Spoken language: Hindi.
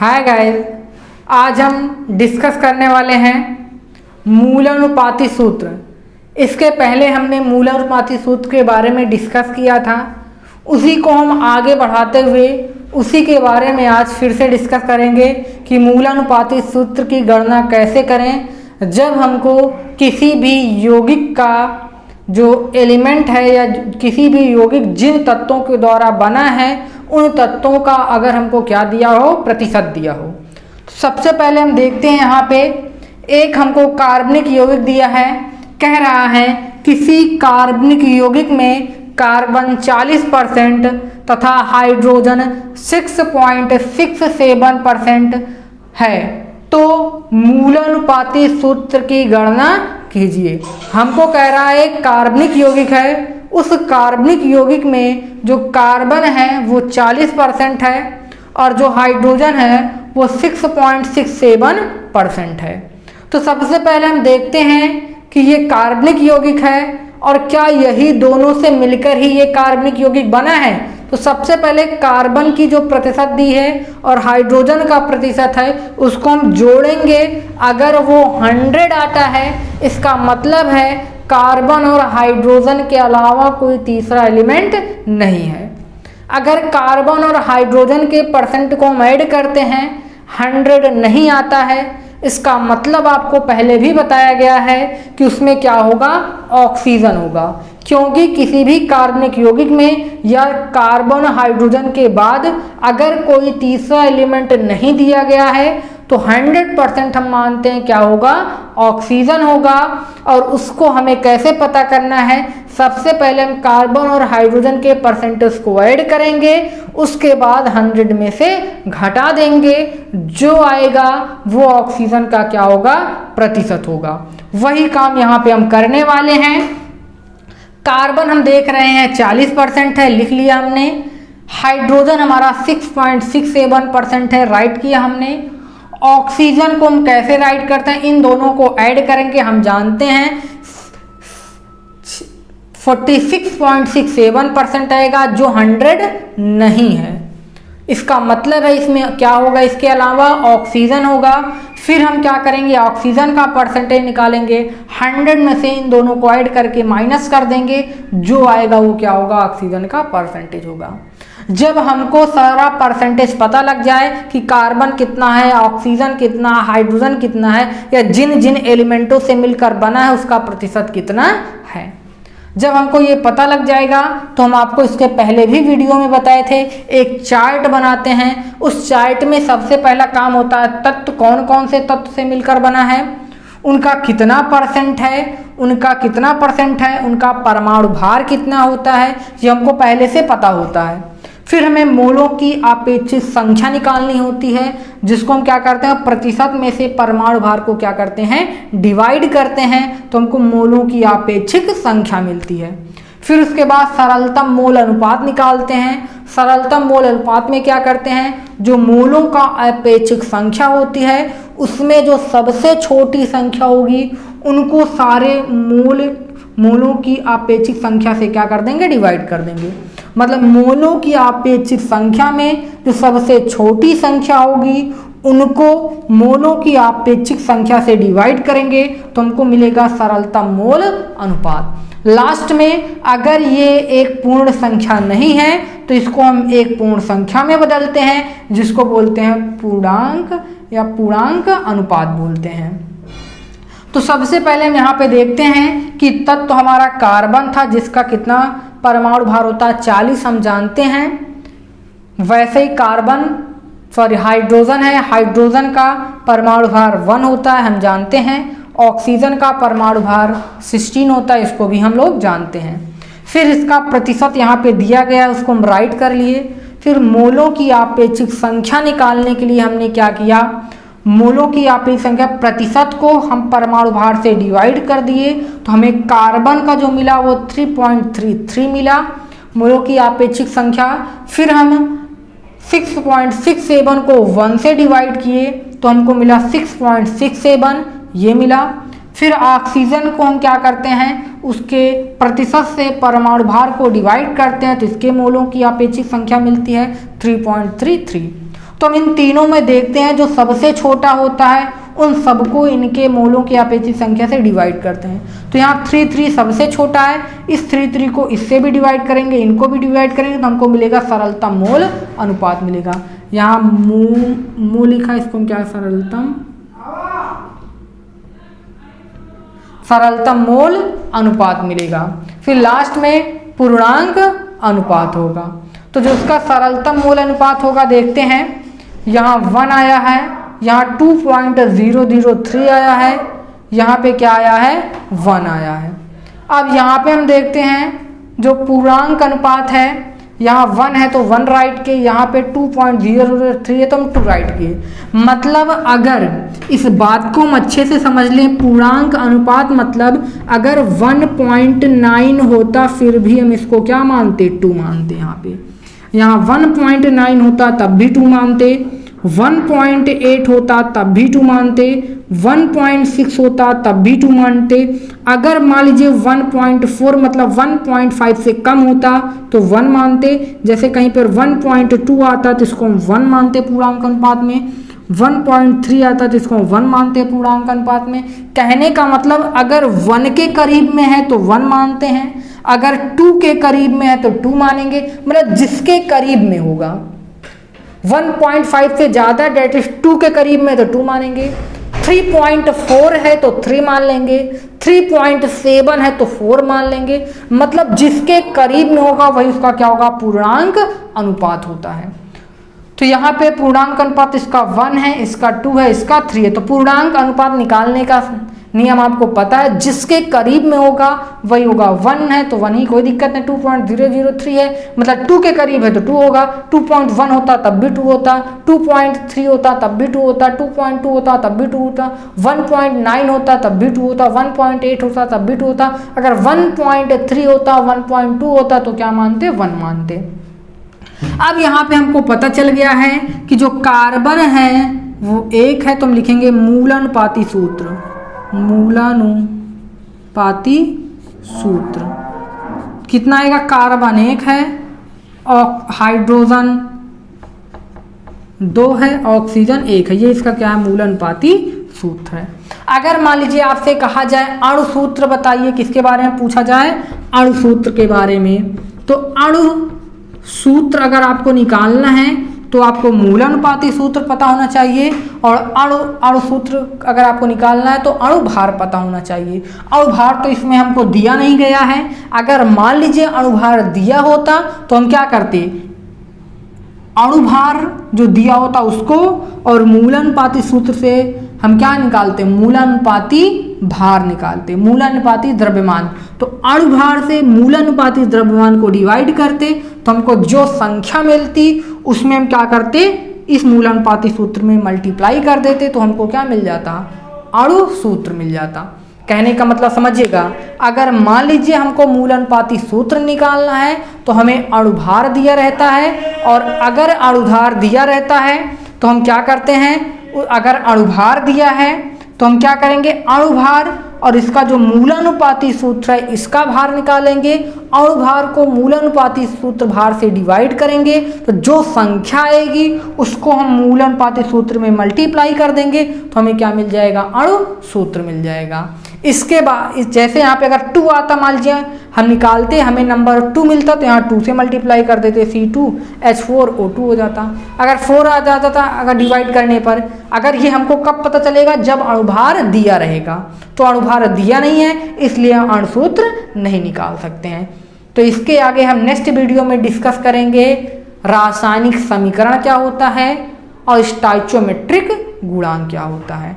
हाय गाइस, आज हम डिस्कस करने वाले हैं मूलानुपाती सूत्र। इसके पहले हमने मूलानुपाती सूत्र के बारे में डिस्कस किया था, उसी को हम आगे बढ़ाते हुए उसी के बारे में आज फिर से डिस्कस करेंगे कि मूलानुपाती सूत्र की गणना कैसे करें जब हमको किसी भी यौगिक का जो एलिमेंट है या किसी भी यौगिक जिन तत्वों के द्वारा बना है उन तत्वों का अगर हमको क्या दिया हो, प्रतिशत दिया हो। तो सबसे पहले हम देखते हैं यहाँ पे एक हमको कार्बनिक यौगिक दिया है, कह रहा है किसी कार्बनिक यौगिक में कार्बन 40% तथा हाइड्रोजन 6.67% है, तो मूलानुपाती सूत्र की गणना कीजिए। हमको कह रहा है कार्बनिक यौगिक है, उस कार्बनिक यौगिक में जो कार्बन है वो 40% है और जो हाइड्रोजन है वो 6.67% है। तो सबसे पहले हम देखते हैं कि ये कार्बनिक यौगिक है और क्या यही दोनों से मिलकर ही ये कार्बनिक यौगिक बना है। तो सबसे पहले कार्बन की जो प्रतिशत दी है और हाइड्रोजन का प्रतिशत है उसको हम जोड़ेंगे। अगर वो 100 आता है इसका मतलब है कार्बन और हाइड्रोजन के अलावा कोई तीसरा एलिमेंट नहीं है। अगर कार्बन और हाइड्रोजन के परसेंट को हम ऐड करते हैं 100 नहीं आता है, इसका मतलब आपको पहले भी बताया गया है कि उसमें क्या होगा, ऑक्सीजन होगा। क्योंकि किसी भी कार्बनिक यौगिक में या कार्बन हाइड्रोजन के बाद अगर कोई तीसरा एलिमेंट नहीं दिया गया है तो 100% हम मानते हैं क्या होगा, ऑक्सीजन होगा। और उसको हमें कैसे पता करना है, सबसे पहले हम कार्बन और हाइड्रोजन के परसेंटेज को ऐड करेंगे, उसके बाद 100 में से घटा देंगे, जो आएगा वो ऑक्सीजन का क्या होगा, प्रतिशत होगा। वही काम यहाँ पे हम करने वाले हैं। कार्बन हम देख रहे हैं 40% है, लिख लिया हमने। हाइड्रोजन हमारा 6.67% है, राइट किया हमने। ऑक्सीजन को हम कैसे राइट करते हैं, इन दोनों को ऐड करेंगे, हम जानते हैं 46.67% आएगा, जो 100 नहीं है। इसका मतलब है इसमें क्या होगा, इसके अलावा ऑक्सीजन होगा। फिर हम क्या करेंगे, ऑक्सीजन का परसेंटेज निकालेंगे, 100 में से इन दोनों को ऐड करके माइनस कर देंगे, जो आएगा वो क्या होगा, ऑक्सीजन का परसेंटेज होगा। जब हमको सारा परसेंटेज पता लग जाए कि कार्बन कितना है, ऑक्सीजन कितना, हाइड्रोजन कितना है या जिन जिन एलिमेंटों से मिलकर बना है उसका प्रतिशत कितना है, जब हमको ये पता लग जाएगा तो हम आपको इसके पहले भी वीडियो में बताए थे, एक चार्ट बनाते हैं। उस चार्ट में सबसे पहला काम होता है तत्व कौन कौन से तत्व से मिलकर बना है, उनका कितना परसेंट है, उनका परमाणु भार कितना होता है, ये हमको पहले से पता होता है। फिर हमें मोलों की अपेक्षित संख्या निकालनी होती है, जिसको हम क्या करते हैं, प्रतिशत में से परमाणु भार को क्या करते हैं, डिवाइड करते हैं, तो हमको मोलों की अपेक्षित संख्या मिलती है। फिर उसके बाद सरलतम मोल अनुपात निकालते हैं। सरलतम मोल अनुपात में क्या करते हैं, जो मोलों का अपेक्षित संख्या होती है उसमें जो सबसे छोटी संख्या होगी उनको सारे मोलों की अपेक्षित संख्या से क्या कर देंगे, डिवाइड कर देंगे। मतलब मोलों की अपेक्षित संख्या में जो सबसे छोटी संख्या होगी उनको मोलों की अपेक्षित संख्या से डिवाइड करेंगे तो हमको मिलेगा सरलतम मोल अनुपात। लास्ट में अगर ये एक पूर्ण संख्या नहीं है तो इसको हम एक पूर्ण संख्या में बदलते हैं, जिसको बोलते हैं पूर्णांक या पूर्णांक अनुपात बोलते हैं। तो सबसे पहले हम यहाँ पे देखते हैं कि तत्व तो हमारा कार्बन था, जिसका कितना परमाणु भार होता है, 40 हम जानते हैं। वैसे ही हाइड्रोजन है, हाइड्रोजन का परमाणु भार 1 होता है, हम जानते हैं। ऑक्सीजन का परमाणु भार 16 होता है, इसको भी हम लोग जानते हैं। फिर इसका प्रतिशत यहाँ पे दिया गया है, उसको हम राइट कर लिए। फिर मोलों की अपेक्षित संख्या निकालने के लिए हमने क्या किया, मोलों की अपेक्षित संख्या प्रतिशत को हम परमाणु भार से डिवाइड कर दिए, तो हमें कार्बन का जो मिला वो 3.33 मिला मोलों की अपेक्षित संख्या। फिर हम 6.67 को 1 से डिवाइड किए तो हमको मिला 6.67, ये मिला। फिर ऑक्सीजन को हम क्या करते हैं, उसके प्रतिशत से परमाणु भार को डिवाइड करते हैं तो इसके मोलों की अपेक्षित संख्या मिलती है 3.33। तो हम इन तीनों में देखते हैं जो सबसे छोटा होता है उन सबको इनके मोलों की अपेक्षित संख्या से डिवाइड करते हैं। तो यहाँ 3 सबसे छोटा है, इस 3 को इससे भी डिवाइड करेंगे, इनको भी डिवाइड करेंगे तो हमको मिलेगा सरलतम मोल अनुपात मिलेगा। यहाँ मू लिखा है, इसको क्या है, सरलतम मोल अनुपात मिलेगा। फिर लास्ट में पूर्णांक अनुपात होगा। तो जो उसका सरलतम मोल अनुपात होगा देखते हैं, यहाँ 1 आया है, यहाँ 2.003 आया है, यहाँ पे क्या आया है, 1 आया है। अब यहाँ पे हम देखते हैं जो पूर्णांक अनुपात है, यहाँ 1 है तो 1 राइट के, यहाँ पे 2.003 है तो हम 2 राइट किए। मतलब अगर इस बात को हम अच्छे से समझ लें, पूर्णांक अनुपात मतलब अगर 1.9 होता फिर भी हम इसको क्या मानते, 2 मानते। यहाँ 1.9 होता तब भी 2 मानते, 1.8 होता तब भी 2 मानते, 1.6 होता तब भी 2 मानते। अगर मान लीजिए 1.4 मतलब 1.5 से कम होता तो 1 मानते। जैसे कहीं पर 1.2 आता तो इसको हम 1 मानते पूर्णांक अनुपात में, 1.3 आता तो इसको 1 मानते पूर्णांक अनुपात में। कहने का मतलब अगर 1 के करीब में है तो 1 मानते हैं, अगर 2 के करीब में है तो 2 मानेंगे। मतलब जिसके करीब में होगा, 1.5 से ज़्यादा डेट इज 2 के करीब में तो 2 मानेंगे, 3.4 है तो 3 मान लेंगे, 3.7 है तो 4 मान लेंगे। मतलब जिसके करीब में होगा वही उसका क्या होगा, पूर्णांक अनुपात होता है। तो यहाँ पे पूर्णांक अनुपात इसका 1 है, इसका 2 है, इसका 3 है। तो पूर्णांक अनुपात निकालने का नियम आपको पता है, जिसके करीब में होगा वही होगा। 1 है तो 1 ही, कोई दिक्कत नहीं। 2.003 है मतलब 2 के करीब है तो 2 होगा। 2.1 होता तब भी 2 होता, 2.3 होता तब भी 2 होता, 2.2 होता तब भी 2 होता, 1.9 होता तब भी 2 होता, 1.8 होता तब भी 2 होता। अगर 1.3 होता, 1.2 होता तो क्या मानते, 1 मानते। अब यहाँ पे हमको पता चल गया है कि जो कार्बन है वो 1 है, तो हम लिखेंगे मूलानुपाती सूत्र, मूलानुपाती सूत्र कितना आएगा, कार्बन 1 है और हाइड्रोजन 2 है, ऑक्सीजन 1 है। ये इसका क्या है, मूलानुपाती सूत्र है। अगर मान लीजिए आपसे कहा जाए अणु सूत्र बताइए, किसके बारे में पूछा जाए, अणु सूत्र के बारे में, तो अणु सूत्र अगर आपको निकालना है तो आपको मूलानुपाती सूत्र पता होना चाहिए, और अणु सूत्र अगर आपको निकालना है तो अणु भार पता होना चाहिए। अणु भार तो इसमें हमको दिया नहीं गया है। अगर मान लीजिए अणु भार दिया होता तो हम क्या करते, अणु भार जो दिया होता उसको और मूलानुपाती सूत्र से हम क्या निकालते, मूलानुपाती भार निकालते, मूलानुपाती द्रव्यमान। तो अणु भार से मूलानुपाती द्रव्यमान को डिवाइड करते तो हमको जो संख्या मिलती उसमें हम क्या करते, इस मूलानुपाती सूत्र में मल्टीप्लाई कर देते तो हमको क्या मिल जाता, अणु सूत्र मिल जाता। कहने का मतलब समझिएगा, अगर मान लीजिए हमको मूलानुपाती सूत्र निकालना है तो हमें अणुभार दिया रहता है, और अगर अणुभार दिया रहता है तो हम क्या करते हैं, अगर अणुभार दिया है तो हम क्या करेंगे, अणुभार और इसका जो मूलानुपाती सूत्र है इसका भार निकालेंगे, अणुभार को मूलानुपाती सूत्र भार से डिवाइड करेंगे तो जो संख्या आएगी उसको हम मूलानुपाती सूत्र में मल्टीप्लाई कर देंगे तो हमें क्या मिल जाएगा, अणु सूत्र मिल जाएगा। इसके बाद जैसे यहाँ पे अगर 2 आता, मान लीजिए हम निकालते हमें नंबर 2 मिलता तो यहाँ 2 से मल्टीप्लाई कर देते, C2H4O2 हो जाता। अगर 4 आ जाता था अगर डिवाइड करने पर। अगर ये हमको कब पता चलेगा, जब अणुभार दिया रहेगा। तो अणुभार दिया नहीं है इसलिए अणु सूत्र नहीं निकाल सकते हैं। तो इसके आगे हम नेक्स्ट वीडियो में डिस्कस करेंगे रासायनिक समीकरण क्या होता है और स्टोइचोमेट्रिक गुणांक क्या होता है।